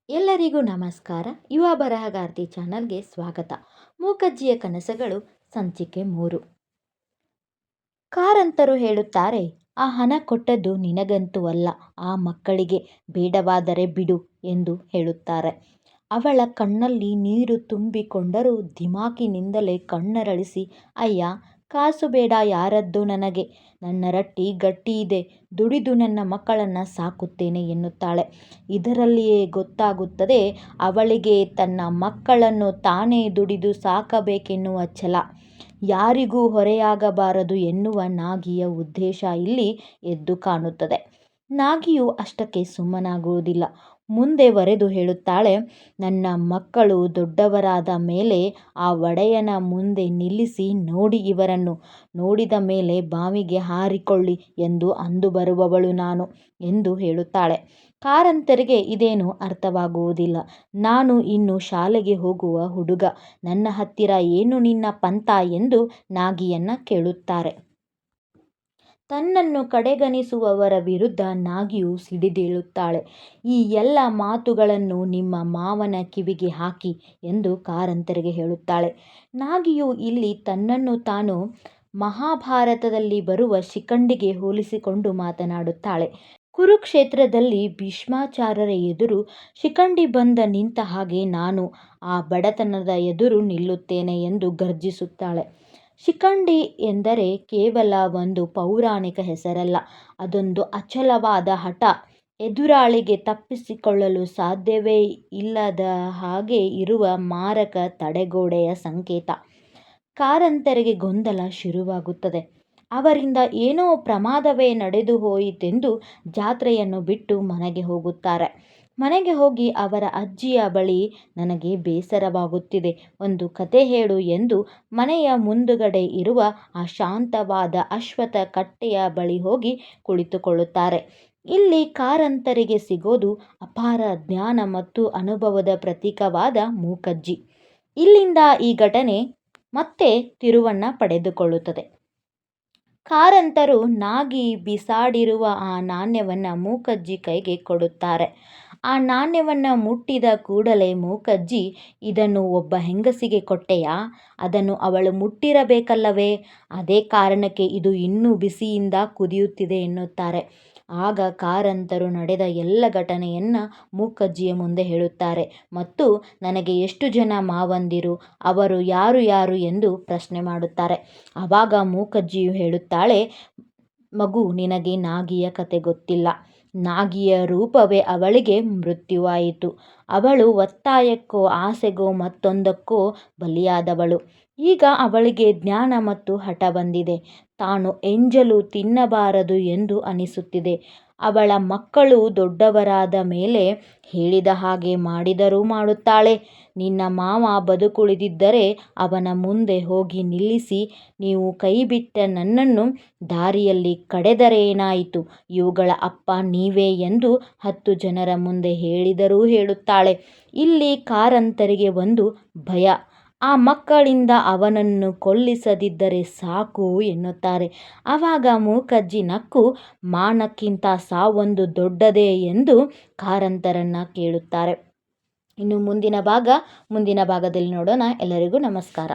ಎಲ್ಲರಿಗೂ ನಮಸ್ಕಾರ. ಯುವ ಬರಹಗಾರ್ತಿ ಚಾನಲ್ಗೆ ಸ್ವಾಗತ. ಮೂಕಜ್ಜಿಯ ಕನಸುಗಳು ಸಂಚಿಕೆ 3. ಕಾರಂತರು ಹೇಳುತ್ತಾರೆ, ಆ ಹಣ ಕೊಟ್ಟದ್ದು ನಿನಗಂತೂ ಅಲ್ಲ, ಆ ಮಕ್ಕಳಿಗೆ. ಬೇಡವಾದರೆ ಬಿಡು ಎಂದು ಹೇಳುತ್ತಾರೆ. ಅವಳ ಕಣ್ಣಲ್ಲಿ ನೀರು ತುಂಬಿಕೊಂಡರೂ ದಿಮಾಕಿನಿಂದಲೇ ಕಣ್ಣರಳಿಸಿ, ಅಯ್ಯ, ಕಾಸು ಬೇಡ ಯಾರದ್ದೋ ನನಗೆ. ನನ್ನ ರಟ್ಟಿ ಗಟ್ಟಿಯಿದೆ, ದುಡಿದು ನನ್ನ ಮಕ್ಕಳನ್ನು ಸಾಕುತ್ತೇನೆ ಎನ್ನುತ್ತಾಳೆ. ಇದರಲ್ಲಿಯೇ ಗೊತ್ತಾಗುತ್ತದೆ ಅವಳಿಗೆ ತನ್ನ ಮಕ್ಕಳನ್ನು ತಾನೇ ದುಡಿದು ಸಾಕಬೇಕೆನ್ನುವ ಛಲ, ಯಾರಿಗೂ ಹೊರೆಯಾಗಬಾರದು ಎನ್ನುವ ನಾಗಿಯ ಉದ್ದೇಶ ಇಲ್ಲಿ ಎದ್ದು ಕಾಣುತ್ತದೆ. ನಾಗಿಯು ಅಷ್ಟಕ್ಕೆ ಸುಮ್ಮನಾಗುವುದಿಲ್ಲ. ಮುಂದೆ ವರೆದು ಹೇಳುತ್ತಾಳೆ, ನನ್ನ ಮಕ್ಕಳು ದೊಡ್ಡವರಾದ ಮೇಲೆ ಆ ಒಡೆಯನ ಮುಂದೆ ನಿಲ್ಲಿಸಿ, ನೋಡಿ ಇವರನ್ನು, ನೋಡಿದ ಮೇಲೆ ಬಾವಿಗೆ ಹಾರಿಕೊಳ್ಳಿ ಎಂದು ಅಂದು ಬರುವವಳು ನಾನು ಎಂದು ಹೇಳುತ್ತಾಳೆ. ಕಾರಂತರಿಗೆ ಇದೇನು ಅರ್ಥವಾಗುವುದಿಲ್ಲ. ನಾನು ಇನ್ನು ಶಾಲೆಗೆ ಹೋಗುವ ಹುಡುಗ, ನನ್ನ ಹತ್ತಿರ ಏನು ನಿನ್ನ ಪಂಥ ಎಂದು ನಾಗಿಯನ್ನ ಕೇಳುತ್ತಾರೆ. ತನ್ನನ್ನು ಕಡೆಗಣಿಸುವವರ ವಿರುದ್ಧ ನಾಗಿಯು ಸಿಡಿದೇಳುತ್ತಾಳೆ. ಈ ಎಲ್ಲ ಮಾತುಗಳನ್ನು ನಿಮ್ಮ ಮಾವನ ಕಿವಿಗೆ ಹಾಕಿ ಎಂದು ಕಾರಂತರಿಗೆ ಹೇಳುತ್ತಾಳೆ. ನಾಗಿಯು ಇಲ್ಲಿ ತನ್ನನ್ನು ತಾನು ಮಹಾಭಾರತದಲ್ಲಿ ಬರುವ ಶಿಖಂಡಿಗೆ ಹೋಲಿಸಿಕೊಂಡು ಮಾತನಾಡುತ್ತಾಳೆ. ಕುರುಕ್ಷೇತ್ರದಲ್ಲಿ ಭೀಷ್ಮಾಚಾರ್ಯರ ಎದುರು ಶಿಖಂಡಿ ಬಂದ ನಿಂತ ಹಾಗೆ ನಾನು ಆ ಬಡತನದ ಎದುರು ನಿಲ್ಲುತ್ತೇನೆ ಎಂದು ಗರ್ಜಿಸುತ್ತಾಳೆ. ಶಿಖಂಡಿ ಎಂದರೆ ಕೇವಲ ಒಂದು ಪೌರಾಣಿಕ ಹೆಸರಲ್ಲ, ಅದೊಂದು ಅಚಲವಾದ ಹಠ, ಎದುರಾಳಿಗೆ ತಪ್ಪಿಸಿಕೊಳ್ಳಲು ಸಾಧ್ಯವೇ ಇಲ್ಲದ ಹಾಗೆ ಇರುವ ಮಾರಕ ತಡೆಗೋಡೆಯ ಸಂಕೇತ. ಕಾರಂತರಿಗೆ ಗೊಂದಲ ಶುರುವಾಗುತ್ತದೆ. ಅವರಿಂದ ಏನೋ ಪ್ರಮಾದವೇ ನಡೆದು ಹೋಯಿತೆಂದು ಜಾತ್ರೆಯನ್ನು ಬಿಟ್ಟು ಮನೆಗೆ ಹೋಗುತ್ತಾರೆ. ಮನೆಗೆ ಹೋಗಿ ಅವರ ಅಜ್ಜಿಯ ಬಳಿ, ನನಗೆ ಬೇಸರವಾಗುತ್ತಿದೆ, ಒಂದು ಕತೆ ಹೇಳು ಎಂದು ಮನೆಯ ಮುಂದುಗಡೆ ಇರುವ ಆ ಶಾಂತವಾದ ಅಶ್ವತ್ಥ ಕಟ್ಟೆಯ ಬಳಿ ಹೋಗಿ ಕುಳಿತುಕೊಳ್ಳುತ್ತಾರೆ. ಇಲ್ಲಿ ಕಾರಂತರಿಗೆ ಸಿಗೋದು ಅಪಾರ ಜ್ಞಾನ ಮತ್ತು ಅನುಭವದ ಪ್ರತೀಕವಾದ ಮೂಕಜ್ಜಿ. ಇಲ್ಲಿಂದ ಈ ಘಟನೆ ಮತ್ತೆ ತಿರುವನ್ನ ಪಡೆದುಕೊಳ್ಳುತ್ತದೆ. ಕಾರಂತರು ನಾಗಿ ಬಿಸಾಡಿರುವ ಆ ನಾಣ್ಯವನ್ನು ಮೂಕಜ್ಜಿ ಕೈಗೆ ಕೊಡುತ್ತಾರೆ. ಆ ನಾಣ್ಯವನ್ನು ಮುಟ್ಟಿದ ಕೂಡಲೇ ಮೂಕಜ್ಜಿ, ಇದನ್ನು ಒಬ್ಬ ಹೆಂಗಸಿಗೆ ಕೊಟ್ಟೆಯಾ? ಅದನ್ನು ಅವಳು ಮುಟ್ಟಿರಬೇಕಲ್ಲವೇ? ಅದೇ ಕಾರಣಕ್ಕೆ ಇದು ಇನ್ನೂ ಬಿಸಿಯಿಂದ ಕುದಿಯುತ್ತಿದೆ ಎನ್ನುತ್ತಾರೆ. ಆಗ ಕಾರಂತರು ನಡೆದ ಎಲ್ಲ ಘಟನೆಯನ್ನು ಮೂಕಜ್ಜಿಯ ಮುಂದೆ ಹೇಳುತ್ತಾರೆ ಮತ್ತು ನನಗೆ ಎಷ್ಟು ಜನ ಮಾವಂದಿರು, ಅವರು ಯಾರು ಯಾರು ಎಂದು ಪ್ರಶ್ನೆ ಮಾಡುತ್ತಾರೆ. ಆವಾಗ ಮೂಕಜ್ಜಿಯು ಹೇಳುತ್ತಾಳೆ, ಮಗು, ನಿನಗೆ ನಾಗಿಯ ಕತೆ ಗೊತ್ತಿಲ್ಲ. ನಾಗಿಯ ರೂಪವೇ ಅವಳಿಗೆ ಮೃತ್ಯುವಾಯಿತು. ಅವಳು ಒತ್ತಾಯಕ್ಕೋ ಆಸೆಗೋ ಮತ್ತೊಂದಕ್ಕೋ ಬಲಿಯಾದವಳು. ಈಗ ಅವಳಿಗೆ ಜ್ಞಾನ ಮತ್ತು ಹಠ ಬಂದಿದೆ. ತಾನು ಎಂಜಲು ತಿನ್ನಬಾರದು ಎಂದು ಅನಿಸುತ್ತಿದೆ. ಅವಳ ಮಕ್ಕಳು ದೊಡ್ಡವರಾದ ಮೇಲೆ ಹೇಳಿದ ಹಾಗೆ ಮಾಡಿದರೂ ಮಾಡುತ್ತಾಳೆ. ನಿನ್ನ ಮಾವ ಬದುಕುಳಿದಿದ್ದರೆ ಅವನ ಮುಂದೆ ಹೋಗಿ ನಿಲ್ಲಿಸಿ, ನೀವು ಕೈಬಿಟ್ಟ ನನ್ನನ್ನು ದಾರಿಯಲ್ಲಿ ಕಡೆದರೆ ಏನಾಯಿತು? ಇವುಗಳ ಅಪ್ಪ ನೀವೇ ಎಂದು 10 ಜನರ ಮುಂದೆ ಹೇಳಿದರೂ ಹೇಳುತ್ತಾಳೆ. ಇಲ್ಲಿ ಕಾರಂತರಿಗೆ ಒಂದು ಭಯ, ಆ ಮಕ್ಕಳಿಂದ ಅವನನ್ನು ಕೊಲ್ಲಿಸದಿದ್ದರೆ ಸಾಕು ಎನ್ನುತ್ತಾರೆ. ಆವಾಗ ಮೂಕಜ್ಜಿ ನಕ್ಕು, ಮಾನಕ್ಕಿಂತ ಸಾವೊಂದು ದೊಡ್ಡದೇ ಎಂದು ಕಾರಂತರನ್ನ ಕೇಳುತ್ತಾರೆ. ಇನ್ನು ಮುಂದಿನ ಭಾಗದಲ್ಲಿ ನೋಡೋಣ. ಎಲ್ಲರಿಗೂ ನಮಸ್ಕಾರ.